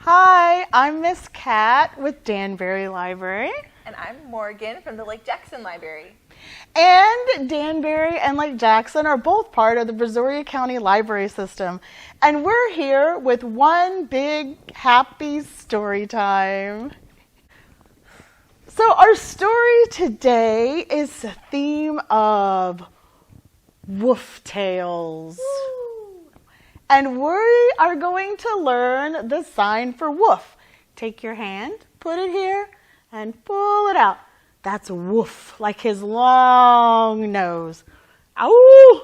Hi, I'm Miss Cat with Danbury Library. And I'm Morgan from the Lake Jackson Library. And Danbury and Lake Jackson are both part of the Brazoria County Library System. And we're here with one big happy story time. So our story today is the theme of wolf tales. And we are going to learn the sign for wolf. Take your hand, put it here, and pull it out. That's a woof, like his long nose. Ow!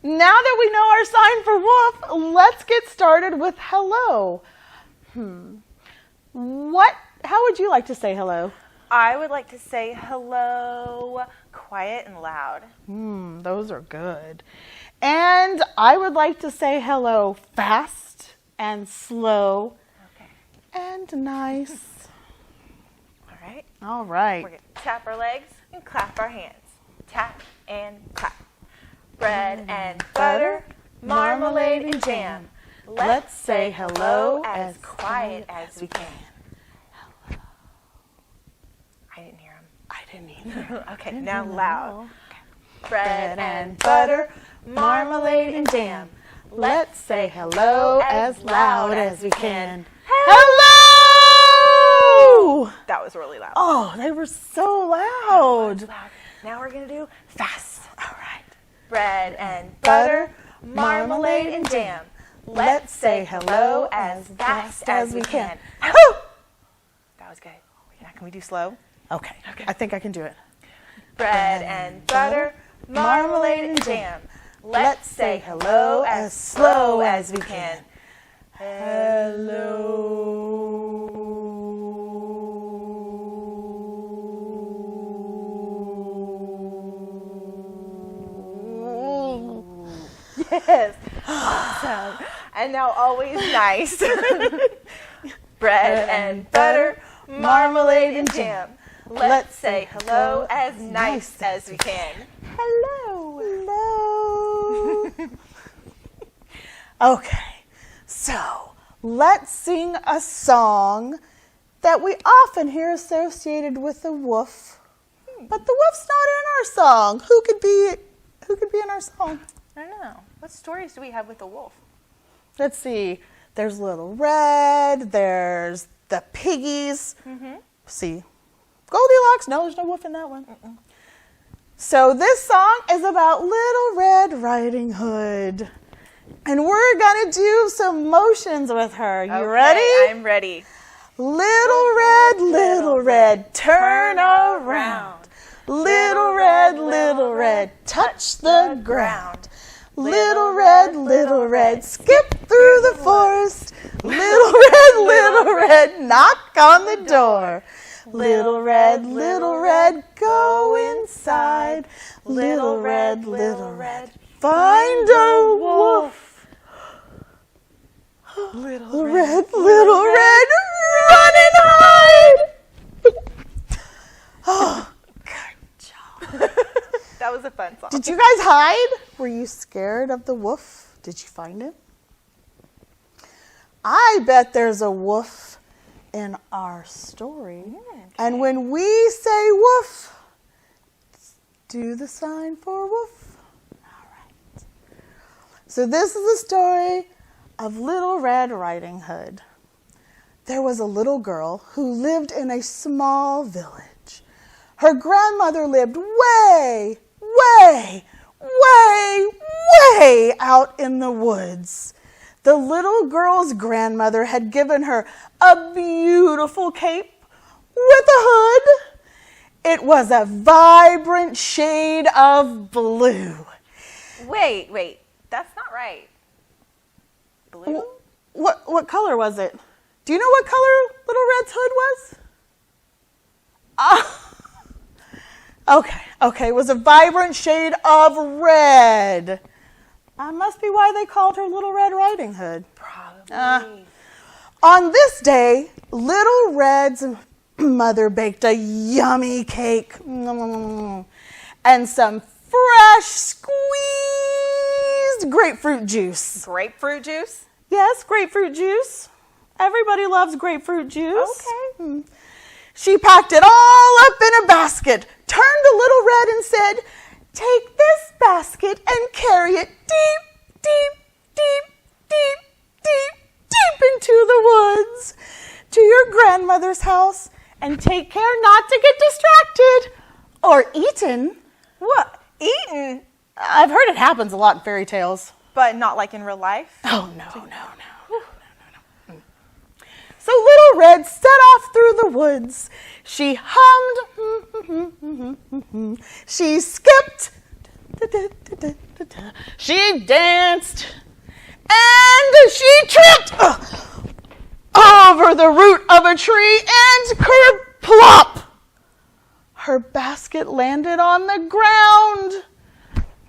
Now that we know our sign for wolf, let's get started with hello. How would you like to say hello? I would like to say hello, quiet and loud. Those are good. And I would like to say hello, fast and slow and nice. All right. We're going to tap our legs and clap our hands. Tap and clap. Bread and butter, marmalade and jam. Let's say hello as quiet as we can. Hello. I didn't hear him. I didn't either. Okay, now loud. Okay. Bread and butter, marmalade and jam. Let's say hello as loud as we can. Hello! That was really loud. Oh, they were so loud. Now we're going to do fast. All right. Bread and butter, marmalade and jam. Let's say hello as fast as we can. That was good. Now can we do slow? Okay. I think I can do it. Bread and butter, marmalade and jam. Let's say hello as slow as we can. Hello. Yes. Awesome. And now always nice. Bread and butter, marmalade and jam. Let's say hello as nice as we can. Hello. Hello. Okay. So, let's sing a song that we often hear associated with the wolf. But the wolf's not in our song. Who could be in our song? I don't know. What stories do we have with the wolf? Let's see. There's Little Red. There's the piggies. See. Goldilocks. No, there's no wolf in that one. So this song is about Little Red Riding Hood. And we're going to do some motions with her. You ready? I'm ready. Little red, turn around. Little red, touch the ground. Little red, skip through the forest. Little red, knock on the door. Little red, go inside. Little red, find a wolf. Little red, run and hide. Oh, good job. That was a fun song. Did you guys hide? Were you scared of the wolf? Did you find him? I bet there's a wolf in our story. And when we say wolf, do the sign for wolf. All right. So this is the story of Little Red Riding Hood. There was a little girl who lived in a small village. Her grandmother lived way out in the woods. The little girl's grandmother had given her a beautiful cape with a hood. It was a vibrant shade of blue. Wait. That's not right. Blue? What color was it? Do you know what color Little Red's hood was? Okay. It was a vibrant shade of red. That must be why they called her Little Red Riding Hood. Probably. On this day, Little Red's mother baked a yummy cake and some fresh squeezed grapefruit juice. Grapefruit juice? Yes, grapefruit juice. Everybody loves grapefruit juice. Okay. She packed it all up in a basket, turned to Little Red and said, "Take this basket and carry it deep, deep, deep, deep, deep, deep into the woods to your grandmother's house, and take care not to get distracted or eaten." What? Eaten? I've heard it happens a lot in fairy tales. But not like in real life? Oh, no. So Little Red set off through the woods. She hummed. She skipped. She danced. And she tripped over the root of a tree and kerplop! Her basket landed on the ground.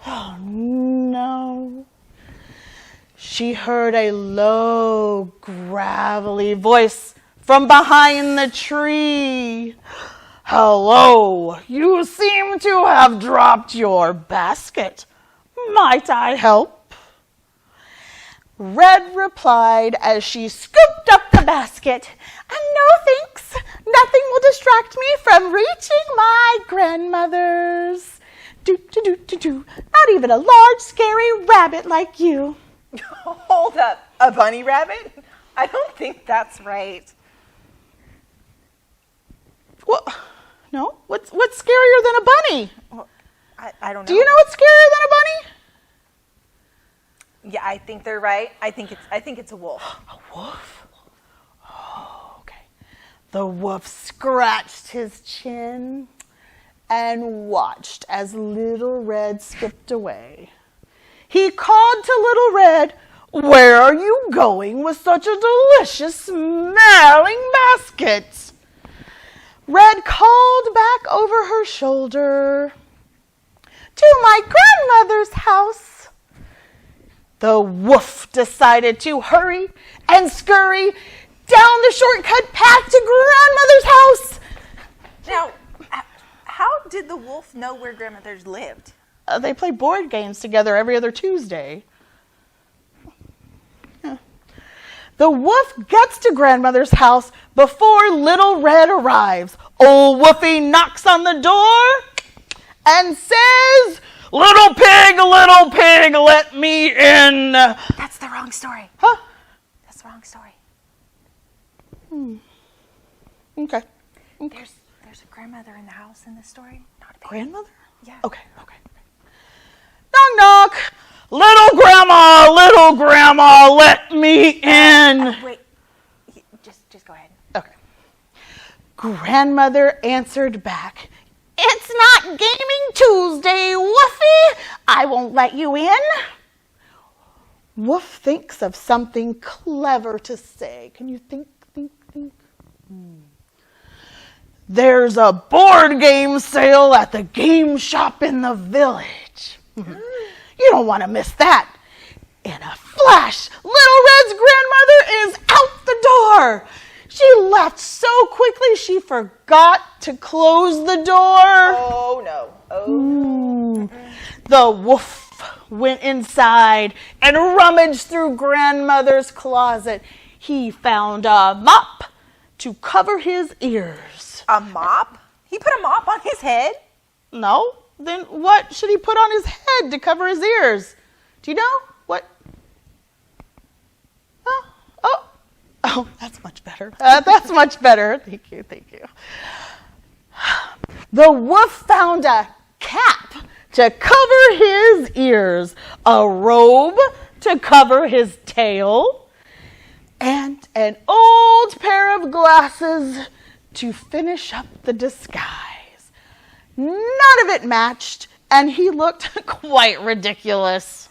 Oh, no. She heard a low, gravelly voice from behind the tree. "Hello, you seem to have dropped your basket. Might I help?" Red replied as she scooped up the basket. "No, thanks. Nothing will distract me from reaching my grandmother's. Not even a large, scary rabbit like you." Hold up. A bunny rabbit? I don't think that's right. What? No? What's scarier than a bunny? Well, I don't know. Do you know what's scarier than a bunny? Yeah, I think they're right. I think it's a wolf. A wolf? Oh, okay. The wolf scratched his chin and watched as Little Red skipped away. He called to Little Red, "Where are you going with such a delicious smelling basket?" Red called back over her shoulder, "To my grandmother's house." The wolf decided to hurry and scurry down the shortcut path to grandmother's house. Now, how did the wolf know where grandmothers lived? They play board games together every other Tuesday. Yeah. The wolf gets to grandmother's house before Little Red arrives. Old Wolfie knocks on the door and says, little pig, let me in." That's the wrong story. Huh? That's the wrong story. Okay. There's a grandmother in the house in this story. Not a baby. Grandmother? Yeah. Okay. Knock, knock. Little grandma, let me in." Wait. Just go ahead. Okay. Grandmother answered back, "It's not Gaming Tuesday, Woofie. I won't let you in." Woof thinks of something clever to say. Can you think? "There's a board game sale at the game shop in the village. You don't want to miss that." In a flash, Little Red's grandmother is out the door. She left so quickly she forgot to close the door. Oh, no. Oh. The wolf went inside and rummaged through grandmother's closet. He found a mop to cover his ears. A mop? He put a mop on his head? No? Then what should he put on his head to cover his ears? Do you know? What? Oh, that's much better. That's much better. Thank you. The wolf found a cap to cover his ears, a robe to cover his tail, and an old pair of glasses to finish up the disguise. None of it matched, and he looked quite ridiculous.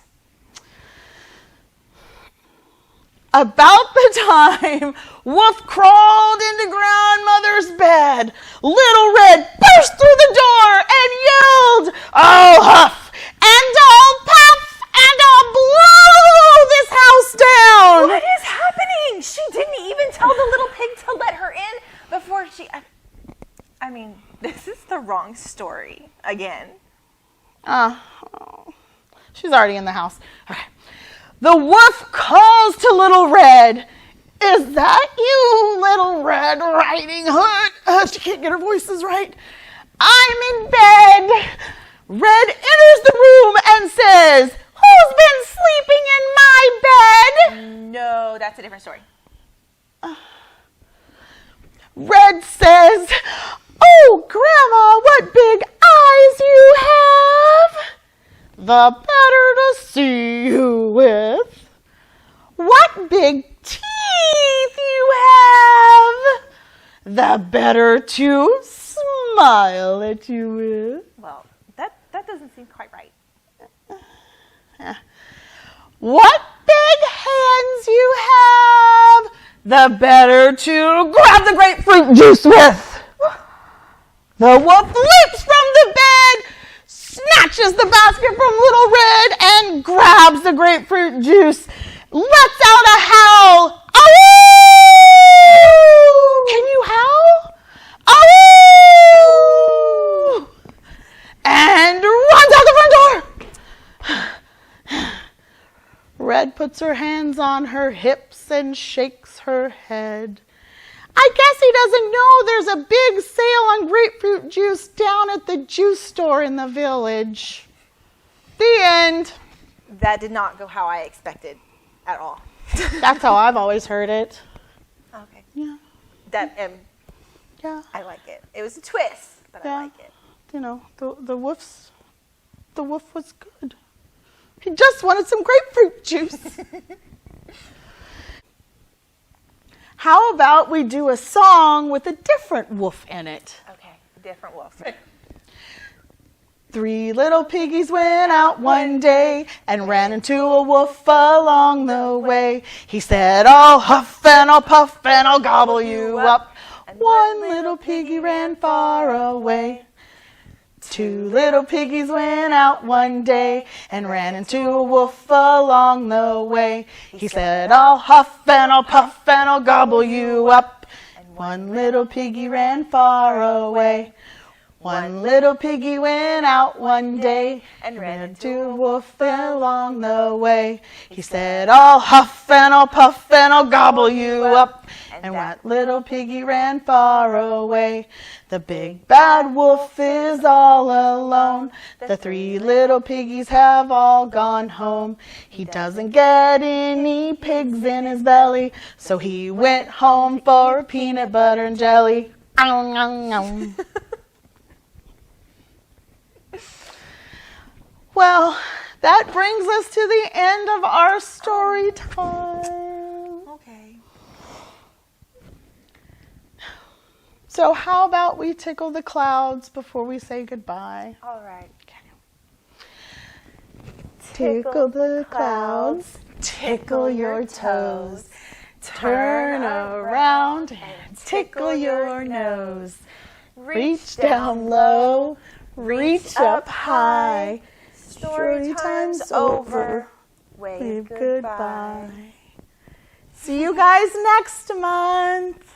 About the time Wolf crawled into grandmother's bed, Little Red burst through the door and yelled, "I'll huff and I'll puff and I'll blow this house down!" What is happening? She didn't even tell the little pig to let her in before she... I mean, this is the wrong story again. She's already in the house. Okay. The wolf calls to Little Red. Is that you, Little Red Riding Hood? She can't get her voices right. I'm in bed. Red enters the room and says, who's been sleeping in my bed? No, that's a different story. Red says, oh, Grandma, what big eyes you have. The better to see you with. What big teeth you have. The better to smile at you with. Well, that doesn't seem quite right. What big hands you have, the better to grab the grapefruit juice with. The wolf leaps from the bed, snatches the basket from Little Red, and grabs the grapefruit juice, lets out a howl. Ow! Can you howl? Ow! And runs out the front door. Red puts her hands on her hips and shakes her head. I guess he doesn't know there's a big sale on grapefruit juice down at the juice store in the village. The end. That did not go how I expected at all. That's how I've always heard it. Okay. Yeah. Yeah. I like it. It was a twist, but Yeah. I like it. You know, the wolf was good. He just wanted some grapefruit juice. How about we do a song with a different wolf in it? Okay, different wolf. 3 little piggies went out one day and ran into a wolf along the way. He said, I'll huff and I'll puff and I'll gobble you up. One little piggy ran far away. 2 little piggies went out one day and ran into a wolf along the way. He said, I'll huff and I'll puff and I'll gobble you up. And 1 little piggy ran far away. 1 little piggy went out one day and ran into a wolf along the way. He said, I'll huff and I'll puff and I'll gobble you up. And 1 little piggy ran far away. The big bad wolf is all alone. The 3 little piggies have all gone home. He doesn't get any pigs in his belly, so he went home for peanut butter and jelly. Ow, ow, ow. Well, that brings us to the end of our story time. Okay. So how about we tickle the clouds before we say goodbye? All right. Tickle the clouds, tickle your toes, turn around and tickle your nose. Reach down low, reach up high. Story time's over. Wave goodbye. See you guys next month.